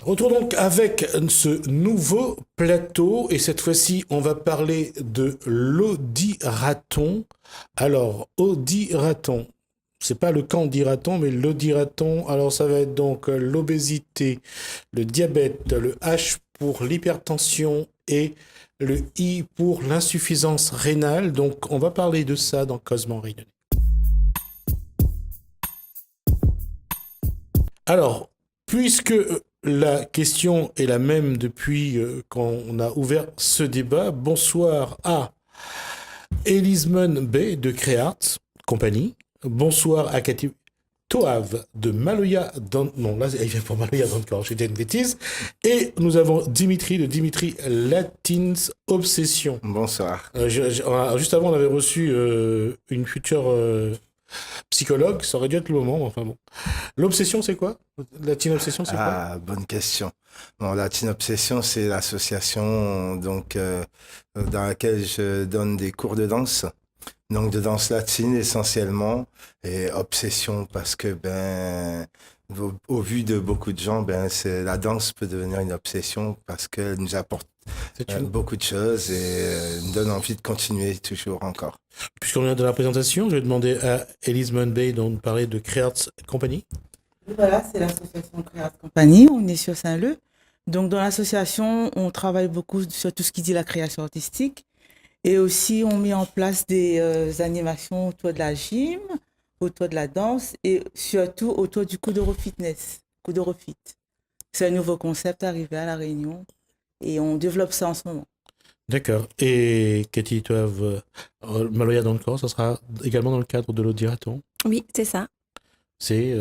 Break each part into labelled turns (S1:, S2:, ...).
S1: Retour donc avec ce nouveau plateau et cette fois-ci on va parler de l'audiraton. Alors audiraton, c'est pas le candidaton mais l'audiraton. Alors ça va être donc l'obésité, le diabète, le H pour l'hypertension et le I pour l'insuffisance rénale. Donc on va parler de ça dans Cosmo Réunionnais. Alors, puisque la question est la même depuis qu'on a ouvert ce débat, bonsoir à Elisman Bey de Créart Compagnie, bonsoir à Cathy Toave de Maloya non, là, il vient pour Maloya Dancor, j'ai dit une bêtise, et nous avons Dimitri de Dimitri Latins Obsession.
S2: Bonsoir.
S1: Juste avant, on avait reçu une future psychologue, ça aurait dû être le moment, mais enfin bon. L'obsession, c'est quoi? La Teen Obsession, c'est quoi?
S2: Ah, bonne question. Bon, la Teen Obsession, c'est l'association dans laquelle je donne des cours de danse. Donc de danse latine essentiellement et obsession parce que au vu de beaucoup de gens, la danse peut devenir une obsession parce qu'elle nous apporte beaucoup de choses et nous donne envie de continuer toujours encore.
S1: Puisqu'on vient de la présentation, je vais demander à Elisman Bey de parler de Créart Compagnie.
S3: Voilà, c'est l'association Créart Compagnie, on est sur Saint-Leu. Donc dans l'association, on travaille beaucoup sur tout ce qui dit la création artistique. Et aussi, on met en place des animations autour de la gym, autour de la danse et surtout autour du Kuduro Fitness, Kuduro Fit. C'est un nouveau concept arrivé à La Réunion et on développe ça en ce moment.
S1: D'accord. Et Cathy Toave, Maloya Dancor, ça sera également dans le cadre de l'audiraton?
S4: Oui, c'est ça.
S1: C'est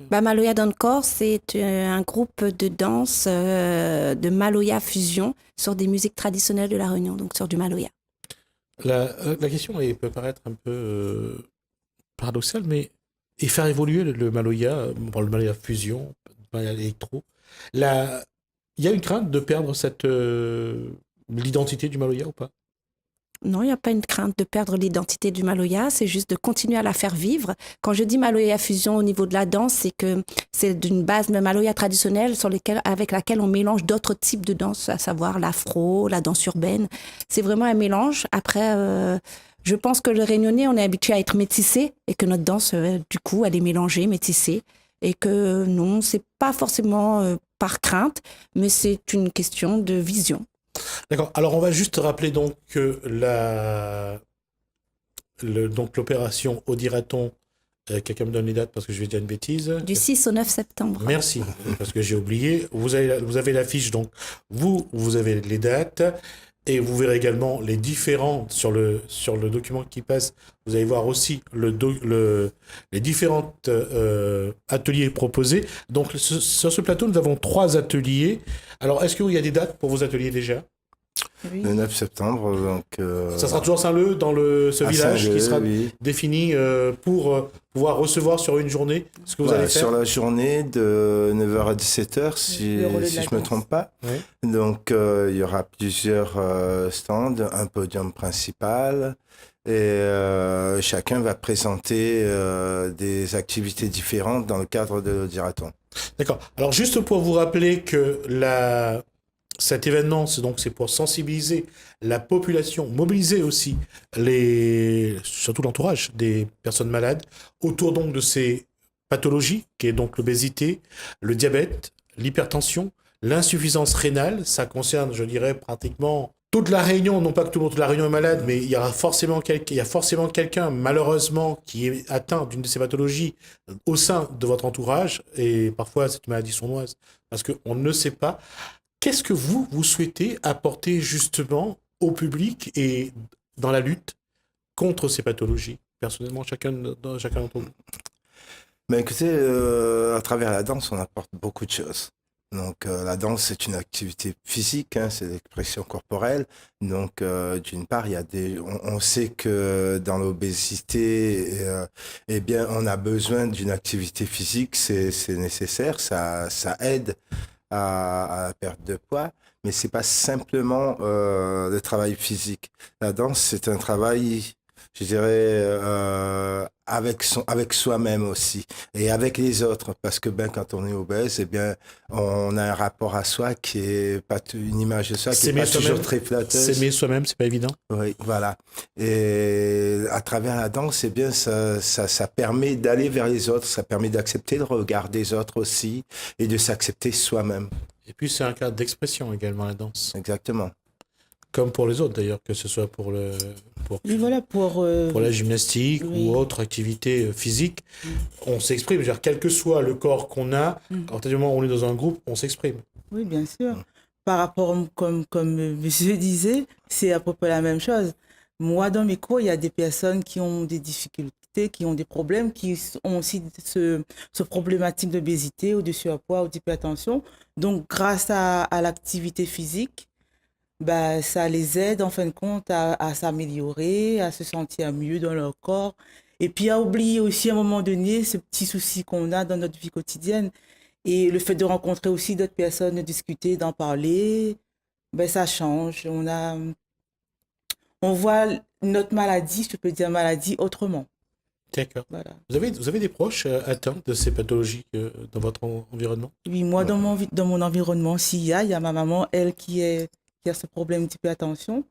S4: Maloya Dancor, c'est un groupe de danse de Maloya fusion sur des musiques traditionnelles de La Réunion, donc sur du Maloya.
S1: La question peut paraître un peu paradoxale, mais et faire évoluer le Maloya, le Maloya fusion, le Maloya électro, il y a une crainte de perdre l'identité du Maloya ou pas?
S4: Non, il n'y a pas une crainte de perdre l'identité du Maloya, c'est juste de continuer à la faire vivre. Quand je dis Maloya fusion au niveau de la danse, c'est que c'est d'une base de Maloya traditionnelle avec laquelle on mélange d'autres types de danse, à savoir l'afro, la danse urbaine. C'est vraiment un mélange. Après, je pense que le Réunionnais, on est habitué à être métissé et que notre danse, du coup, elle est mélangée, métissée. Et que non, c'est pas forcément par crainte, mais c'est une question de vision.
S1: D'accord. Alors, on va juste rappeler donc que donc l'opération Audiraton, quelqu'un me donne les dates parce que je vais dire une bêtise.
S4: Du 6 au 9 septembre.
S1: Merci, parce que j'ai oublié. Vous avez l'affiche, donc vous avez les dates et vous verrez également les différents sur le document qui passe. Vous allez voir aussi les différents ateliers proposés. Donc sur ce plateau, nous avons 3 ateliers. Alors, est-ce qu'il y a des dates pour vos ateliers déjà?
S3: Oui.
S2: Le 9 septembre, donc...
S1: Ça sera toujours Saint-Leu, dans ce village qui sera défini pour pouvoir recevoir sur une journée ce que vous allez faire.
S2: Sur la journée de 9h à 17h, si je ne me trompe pas.
S1: Oui.
S2: Donc, il y aura plusieurs stands, un podium principal, et chacun va présenter des activités différentes dans le cadre de l'audiraton.
S1: D'accord. Alors, juste pour vous rappeler que cet événement, c'est pour sensibiliser la population, mobiliser aussi surtout l'entourage des personnes malades autour donc de ces pathologies, qui est donc l'obésité, le diabète, l'hypertension, l'insuffisance rénale. Ça concerne, je dirais, pratiquement toute la Réunion. Non pas que toute la Réunion est malade, mais il y a forcément quelqu'un, malheureusement, qui est atteint d'une de ces pathologies au sein de votre entourage. Et parfois, c'est une maladie sournoise, parce qu'on ne sait pas. Qu'est-ce que vous souhaitez apporter justement au public et dans la lutte contre ces pathologies, personnellement, chacun d'entre vous?
S2: Écoutez, à travers la danse, on apporte beaucoup de choses. Donc, la danse, c'est une activité physique, c'est l'expression corporelle. Donc, d'une part, on sait que dans l'obésité, on a besoin d'une activité physique, c'est nécessaire, ça aide à la perte de poids, mais c'est pas simplement le travail physique. La danse, c'est un travail je dirais, avec soi-même aussi et avec les autres. Parce que ben, quand on est obèse, eh bien, on a un rapport à soi qui est pas une image de soi qui est
S1: S'aimer
S2: pas toujours
S1: soi-même,
S2: très flatteuse.
S1: s'aimer soi-même, c'est pas évident.
S2: Oui, voilà. Et à travers la danse, eh bien, ça permet d'aller vers les autres, ça permet d'accepter le regard des autres aussi et de s'accepter soi-même.
S1: Et puis c'est un cadre d'expression également, la danse.
S2: Exactement.
S1: Comme pour les autres d'ailleurs, que ce soit pour
S3: Oui, voilà, pour
S1: la gymnastique
S3: oui.
S1: ou autre activité physique, on s'exprime. Je veux dire, quel que soit le corps qu'on a, à partir du moment où on est dans un groupe, on s'exprime.
S3: Oui, bien sûr. Par rapport, comme monsieur disait, c'est à peu près la même chose. Moi, dans mes cours, il y a des personnes qui ont des difficultés, qui ont des problèmes, qui ont aussi ce problématique d'obésité ou de surpoids ou d'hypertension. Donc, grâce à l'activité physique, bah, ça les aide en fin de compte à s'améliorer, à se sentir mieux dans leur corps. Et puis à oublier aussi à un moment donné ce petit souci qu'on a dans notre vie quotidienne. Et le fait de rencontrer aussi d'autres personnes, de discuter, d'en parler, ben, ça change. On voit notre maladie, je peux dire maladie, autrement.
S1: D'accord.
S3: Voilà.
S1: Vous avez des proches atteints de ces pathologies dans votre environnement?
S3: Oui, moi, dans mon environnement, s'il y a ma maman, elle, qui a ce problème d'hypertension.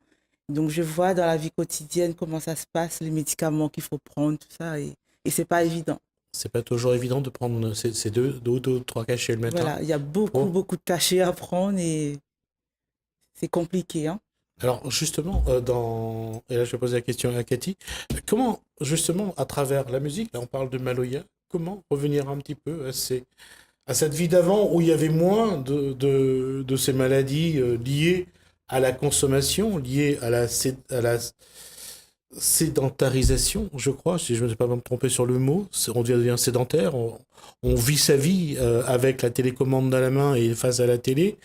S3: Donc, je vois dans la vie quotidienne comment ça se passe, les médicaments qu'il faut prendre, tout ça. Et c'est pas évident.
S1: C'est pas toujours évident de prendre ces deux ou trois cachets le matin.
S3: Voilà, il y a beaucoup de cachets à prendre et c'est compliqué, hein.
S1: Alors justement, et là je vais poser la question à Cathy, comment justement à travers la musique, là on parle de Maloya, comment revenir un petit peu à cette vie d'avant où il y avait moins de ces maladies liées à la consommation, liées à la sédentarisation, je crois, si je ne me suis pas me tromper sur le mot, on devient sédentaire, on vit sa vie avec la télécommande dans la main et face à la télé.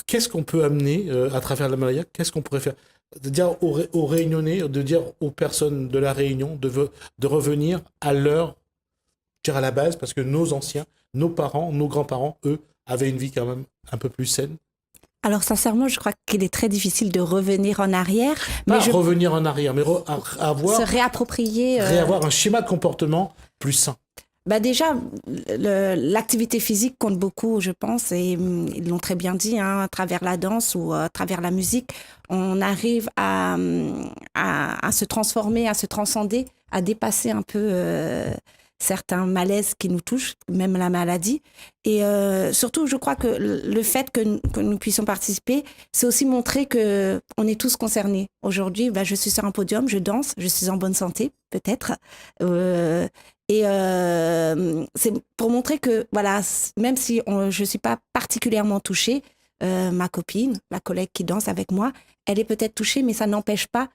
S1: Qu'est-ce qu'on peut amener à travers la Malaya? Qu'est-ce qu'on pourrait faire? De dire aux Réunionnais, de dire aux personnes de la Réunion de revenir à à la base, parce que nos anciens, nos parents, nos grands-parents, eux, avaient une vie quand même un peu plus saine.
S4: Alors sincèrement, je crois qu'il est très difficile de revenir en arrière.
S1: Pas revenir en arrière, mais
S4: se réapproprier.
S1: Réavoir un schéma de comportement plus sain.
S4: Bah déjà, l'activité physique compte beaucoup, je pense, et ils l'ont très bien dit, hein, à travers la danse ou à travers la musique, on arrive à se transformer, à se transcender, à dépasser un peu certains malaises qui nous touchent, même la maladie. Et surtout, je crois que le fait que nous puissions participer, c'est aussi montrer qu'on est tous concernés. Aujourd'hui, bah, je suis sur un podium, je danse, je suis en bonne santé, peut-être. Et c'est pour montrer que, voilà, même si je ne suis pas particulièrement touchée, ma copine, ma collègue qui danse avec moi, elle est peut-être touchée, mais ça n'empêche pas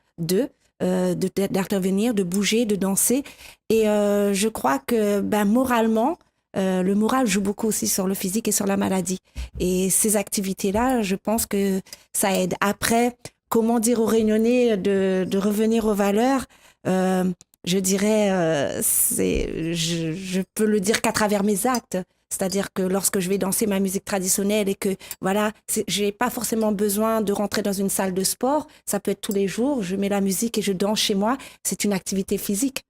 S4: d'intervenir, de bouger, de danser. Et je crois que moralement, le moral joue beaucoup aussi sur le physique et sur la maladie. Et ces activités-là, je pense que ça aide. Après, comment dire aux Réunionnais de revenir aux valeurs je dirais, je peux le dire qu'à travers mes actes. C'est-à-dire que lorsque je vais danser ma musique traditionnelle et que, voilà, j'ai pas forcément besoin de rentrer dans une salle de sport. Ça peut être tous les jours. Je mets la musique et je danse chez moi. C'est une activité physique.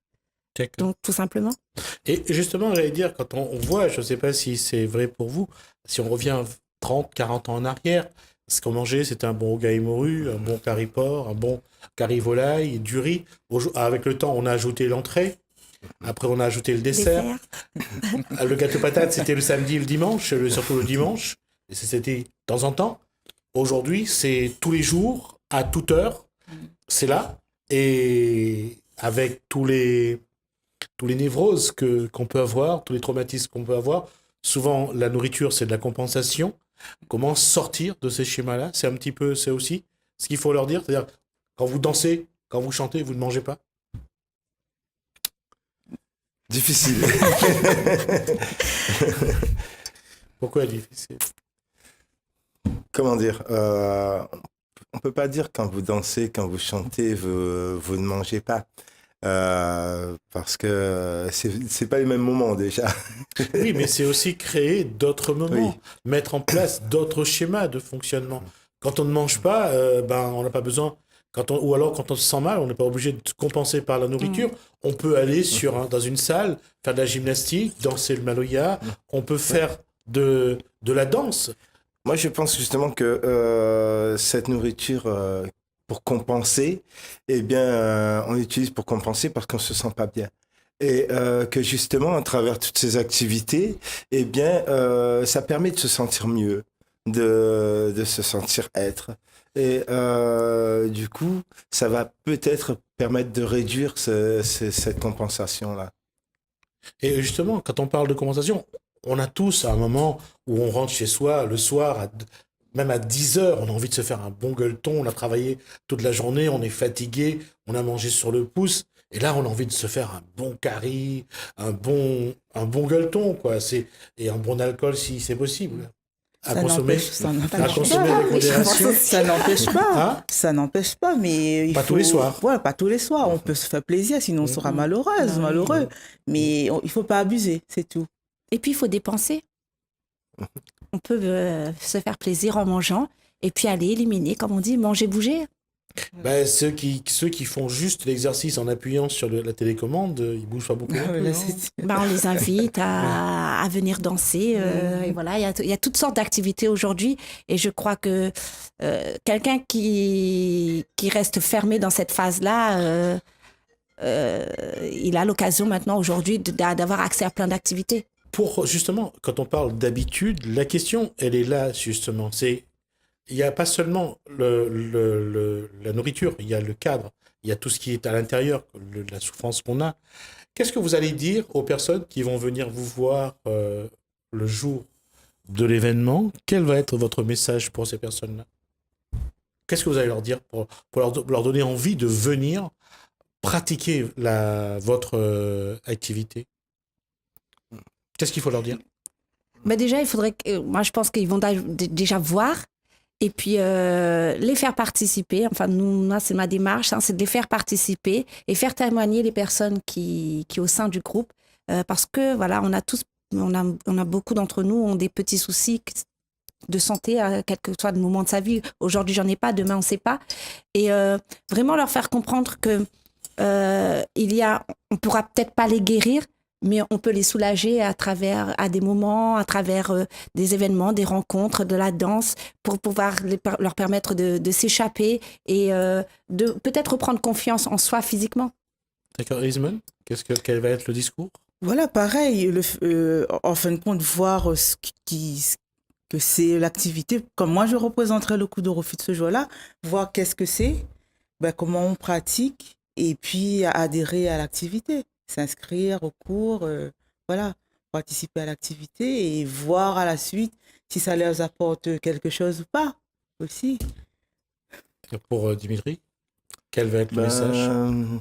S4: Donc, tout simplement.
S1: Et justement, j'allais dire, quand on voit, je ne sais pas si c'est vrai pour vous, si on revient 30, 40 ans en arrière, ce qu'on mangeait, c'était un bon rougail morue, un bon curry-porc, un bon curry-volaille, du riz. Avec le temps, on a ajouté l'entrée. Après, on a ajouté le dessert. Le gâteau patate, c'était le samedi et le dimanche, surtout le dimanche. Et c'était de temps en temps. Aujourd'hui, c'est tous les jours, à toute heure. C'est là. Et avec tous les névroses qu'on peut avoir, tous les traumatismes qu'on peut avoir, souvent, la nourriture, c'est de la compensation. Comment sortir de ces schémas-là? C'est un petit peu, c'est aussi ce qu'il faut leur dire. C'est-à-dire, quand vous dansez, quand vous chantez, vous ne mangez pas?
S2: Difficile.
S1: Pourquoi difficile?
S2: Comment dire? On peut pas dire quand vous dansez, quand vous chantez, vous ne mangez pas. Parce que c'est pas les mêmes moments déjà.
S1: Oui, mais c'est aussi créer d'autres moments,
S2: Oui.
S1: mettre en place d'autres schémas de fonctionnement. Quand on ne mange pas, on n'a pas besoin. ou alors quand on se sent mal, on n'est pas obligé de compenser par la nourriture. On peut aller dans une salle, faire de la gymnastique, danser le maloya. On peut faire de la danse.
S2: Moi, je pense justement que cette nourriture, pour compenser, eh bien, on l'utilise pour compenser parce qu'on se sent pas bien. Et que justement, à travers toutes ces activités, eh bien, ça permet de se sentir mieux, de se sentir être. Et du coup, ça va peut-être permettre de réduire cette compensation-là.
S1: Et justement, quand on parle de compensation, on a tous à un moment où on rentre chez soi le soir, même à 10 heures, on a envie de se faire un bon gueuleton, on a travaillé toute la journée, on est fatigué, on a mangé sur le pouce, et là on a envie de se faire un bon curry, un bon gueuleton, quoi. Et un bon alcool si c'est possible. À consommer avec modération.
S3: Ça n'empêche pas.
S1: Hein?
S3: Ça n'empêche pas, mais
S1: Pas tous les soirs.
S3: Ouais, pas tous les soirs. On peut se faire plaisir, sinon on sera malheureux. Mais il faut pas abuser, c'est tout.
S4: Et puis, il faut dépenser. On peut se faire plaisir en mangeant et puis aller éliminer, comme on dit, manger, bouger.
S1: Ben, ceux qui font juste l'exercice en appuyant sur la télécommande, ils bougent pas beaucoup.
S4: On les invite à venir danser. Et voilà, il y a toutes sortes d'activités aujourd'hui. Et je crois que quelqu'un qui reste fermé dans cette phase-là, il a l'occasion maintenant aujourd'hui d'avoir accès à plein d'activités.
S1: Pour justement, quand on parle d'habitude, la question, elle est là justement. Il n'y a pas seulement la nourriture, il y a le cadre, il y a tout ce qui est à l'intérieur, la souffrance qu'on a. Qu'est-ce que vous allez dire aux personnes qui vont venir vous voir le jour de l'événement? Quel va être votre message pour ces personnes-là? Qu'est-ce que vous allez leur dire pour leur donner envie de venir pratiquer votre activité? Qu'est-ce qu'il faut leur dire?
S4: Déjà, moi je pense qu'ils vont déjà voir. Et puis, les faire participer. Enfin, moi, c'est ma démarche, c'est de les faire participer et faire témoigner les personnes qui au sein du groupe. Parce que, voilà, on a beaucoup d'entre nous ont des petits soucis de santé, quel que soit le moment de sa vie. Aujourd'hui, j'en ai pas, demain, on sait pas. Et vraiment leur faire comprendre que on pourra peut-être pas les guérir, mais on peut les soulager à des moments, à travers des événements, des rencontres, de la danse, pour pouvoir leur permettre de s'échapper et de peut-être reprendre confiance en soi physiquement.
S1: D'accord, Isman, quel va être le discours?
S3: Voilà, pareil, en fin de compte, voir que c'est l'activité. Comme moi, je représenterai le coup de refus de ce jour-là, voir qu'est-ce que c'est, comment on pratique, et puis adhérer à l'activité. S'inscrire au cours, participer à l'activité et voir à la suite si ça leur apporte quelque chose ou pas aussi.
S1: Pour Dimitri, quel va être le message?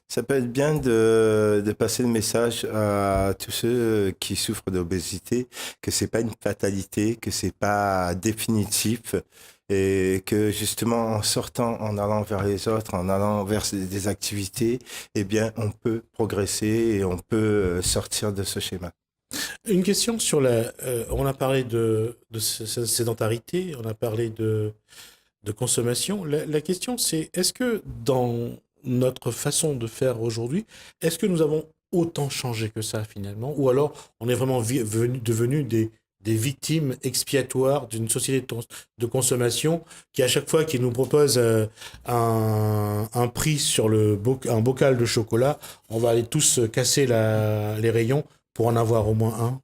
S2: Ça peut être bien de passer le message à tous ceux qui souffrent d'obésité, que c'est pas une fatalité, que c'est pas définitif, et que justement en sortant, en allant vers les autres, en allant vers des activités, eh bien on peut progresser et on peut sortir de ce schéma.
S1: Une question sur on a parlé de sédentarité, on a parlé de consommation. La question c'est, est-ce que dans notre façon de faire aujourd'hui, est-ce que nous avons autant changé que ça finalement, ou alors on est vraiment devenus des victimes expiatoires d'une société de consommation qui, à chaque fois qu'il nous propose un prix sur un bocal de chocolat, on va aller tous casser les rayons pour en avoir au moins un?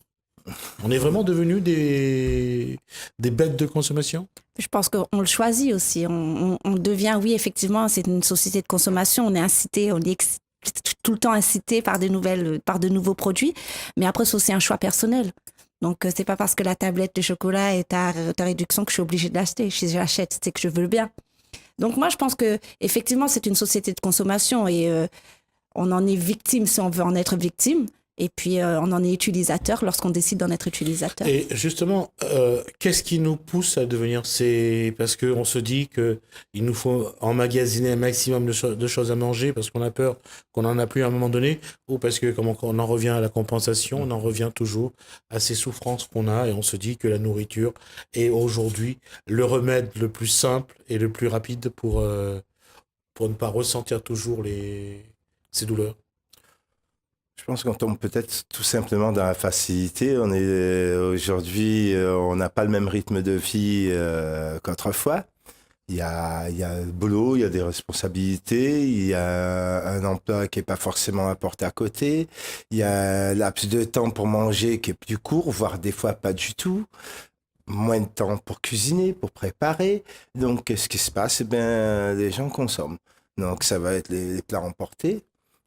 S1: On est vraiment devenus des bêtes de consommation?
S4: Je pense qu'on le choisit aussi. On devient, oui, effectivement, c'est une société de consommation. On est incité, on est tout le temps incité par de nouveaux produits. Mais après, c'est aussi un choix personnel. Donc, c'est pas parce que la tablette de chocolat est à réduction que je suis obligée de l'acheter. Si je l'achète, c'est que je veux le bien. Donc, moi, je pense que effectivement, c'est une société de consommation et on en est victime si on veut en être victime. Et puis, on en est utilisateur lorsqu'on décide d'en être utilisateur.
S1: Et justement, qu'est-ce qui nous pousse à devenir? C'est parce qu'on se dit qu'il nous faut emmagasiner un maximum de choses à manger parce qu'on a peur qu'on n'en a plus à un moment donné, ou parce que comme on en revient à la compensation, on en revient toujours à ces souffrances qu'on a et on se dit que la nourriture est aujourd'hui le remède le plus simple et le plus rapide pour pour ne pas ressentir toujours ces douleurs?
S2: Je pense qu'on tombe peut-être tout simplement dans la facilité. Aujourd'hui, on n'a pas le même rythme de vie qu'autrefois. Il y a le boulot, il y a des responsabilités, il y a un emploi qui n'est pas forcément à porter à côté, il y a un laps de temps pour manger qui est plus court, voire des fois pas du tout, moins de temps pour cuisiner, pour préparer. Donc, ce qui se passe, les gens consomment. Donc, ça va être les plats emportés.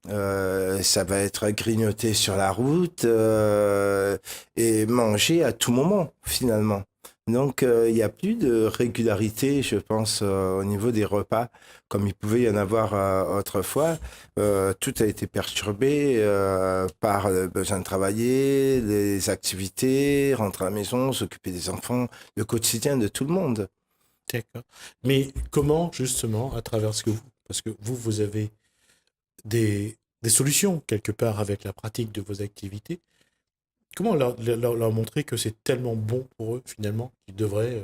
S2: Ça va être grignoter sur la route et manger à tout moment, finalement. Donc, il n'y a plus de régularité, je pense, au niveau des repas, comme il pouvait y en avoir autrefois. Tout a été perturbé par le besoin de travailler, les activités, rentrer à la maison, s'occuper des enfants, le quotidien de tout le monde.
S1: D'accord. Mais comment, justement, à travers parce que vous avez des solutions, quelque part, avec la pratique de vos activités, comment leur montrer que c'est tellement bon pour eux, finalement, qu'ils devraient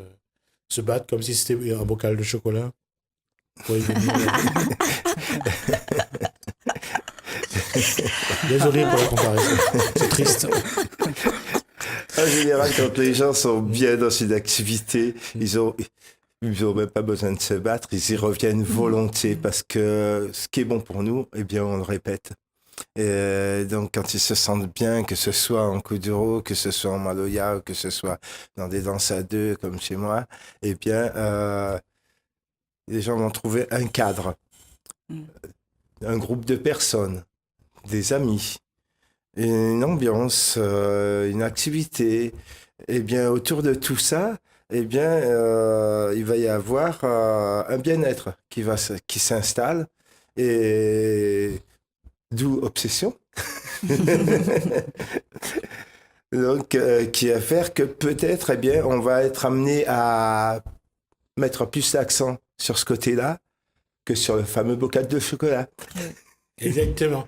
S1: se battre comme si c'était un bocal de chocolat pour éliminer Désolé pour la comparaison. C'est triste.
S2: En général, quand les gens sont bien dans une activité, ils ont même pas besoin de se battre, ils y reviennent volontiers parce que ce qui est bon pour nous, eh bien, on le répète. Et donc, quand ils se sentent bien, que ce soit en kuduro, que ce soit en maloya, que ce soit dans des danses à deux comme chez moi, eh bien, les gens vont trouver un cadre, un groupe de personnes, des amis, une ambiance, une activité. Eh bien, autour de tout ça, eh bien, il va y avoir un bien-être qui s'installe et d'où obsession. Donc, qui va faire que peut-être, eh bien, on va être amené à mettre plus l'accent sur ce côté-là que sur le fameux bocal de chocolat.
S1: Exactement.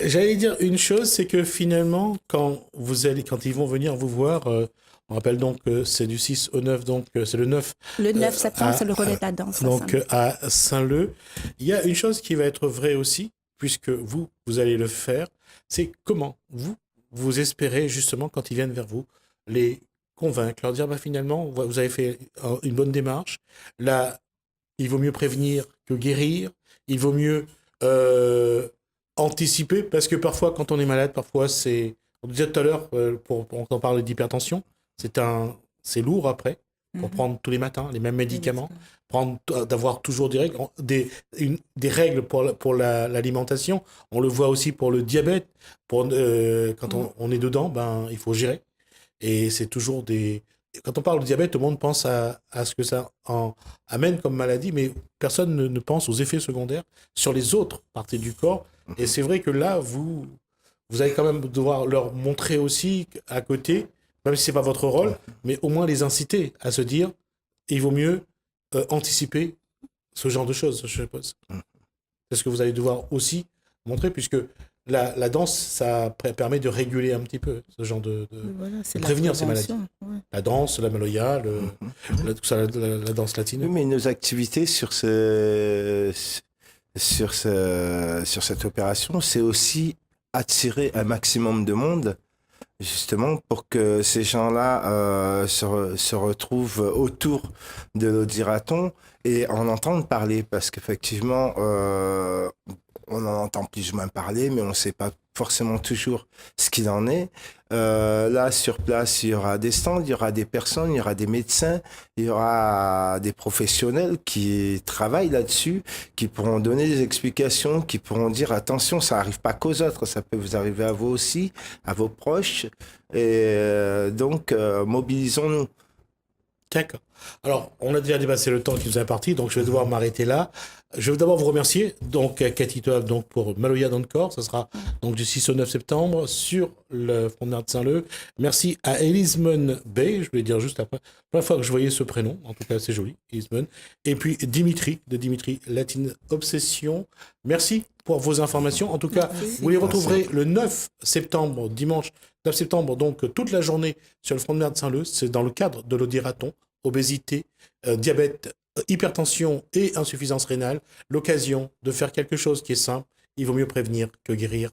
S1: J'allais dire une chose, c'est que finalement, quand ils vont venir vous voir, on rappelle donc que c'est du 6 au 9, donc c'est le 9.
S4: Le 9 septembre, c'est le relais de la danse.
S1: Donc à Saint-Leu. Il y a une chose qui va être vraie aussi, puisque vous allez le faire, c'est comment vous espérez justement, quand ils viennent vers vous, les convaincre, leur dire, finalement, vous avez fait une bonne démarche. Là, il vaut mieux prévenir que guérir. Il vaut mieux anticiper, parce que parfois, quand on est malade, parfois, on disait tout à l'heure, quand on parle d'hypertension, c'est lourd après, pour prendre tous les matins les mêmes médicaments, d'avoir toujours des règles, des règles pour l'alimentation. On le voit aussi pour le diabète. Quand on est dedans, il faut gérer. Et c'est toujours Quand on parle de diabète, tout le monde pense à ce que ça amène comme maladie, mais personne ne pense aux effets secondaires sur les autres parties du corps. Et c'est vrai que là, vous allez quand même devoir leur montrer aussi à côté, même si ce n'est pas votre rôle, mais au moins les inciter à se dire, il vaut mieux anticiper ce genre de choses, je suppose. C'est ce que vous allez devoir aussi montrer, puisque la danse, ça permet de réguler un petit peu ce genre de prévenir ces maladies. Ouais. La danse, la maloya, tout ça, la danse latine.
S2: Oui, mais nos activités sur cette opération, c'est aussi attirer un maximum de monde, justement, pour que ces gens-là se retrouvent autour de l'Odiraton et en entendent parler, parce qu'effectivement, on en entend plus ou moins parler, mais on ne sait pas forcément toujours ce qu'il en est. Là, sur place, il y aura des stands, il y aura des personnes, il y aura des médecins, il y aura des professionnels qui travaillent là-dessus, qui pourront donner des explications, qui pourront dire attention, ça n'arrive pas qu'aux autres, ça peut vous arriver à vous aussi, à vos proches. Et donc, mobilisons-nous.
S1: D'accord. Alors, on a déjà dépassé le temps qui nous est imparti, donc je vais devoir m'arrêter là. Je veux d'abord vous remercier, donc Cathy Toab, donc pour Maloya dans le corps, ça sera donc du 6 au 9 septembre sur le front de mer de Saint-Leu. Merci à Elismon Bey, je voulais dire juste après, la première fois que je voyais ce prénom, en tout cas c'est joli, Elismon. Et puis Dimitri, de Dimitri Latine Obsession. Merci pour vos informations. En tout cas, vous les retrouverez le 9 septembre, dimanche 9 septembre, donc toute la journée sur le front de mer de Saint-Leu. C'est dans le cadre de l'Odiraton, obésité, diabète hypertension et insuffisance rénale, l'occasion de faire quelque chose qui est simple. Il vaut mieux prévenir que guérir.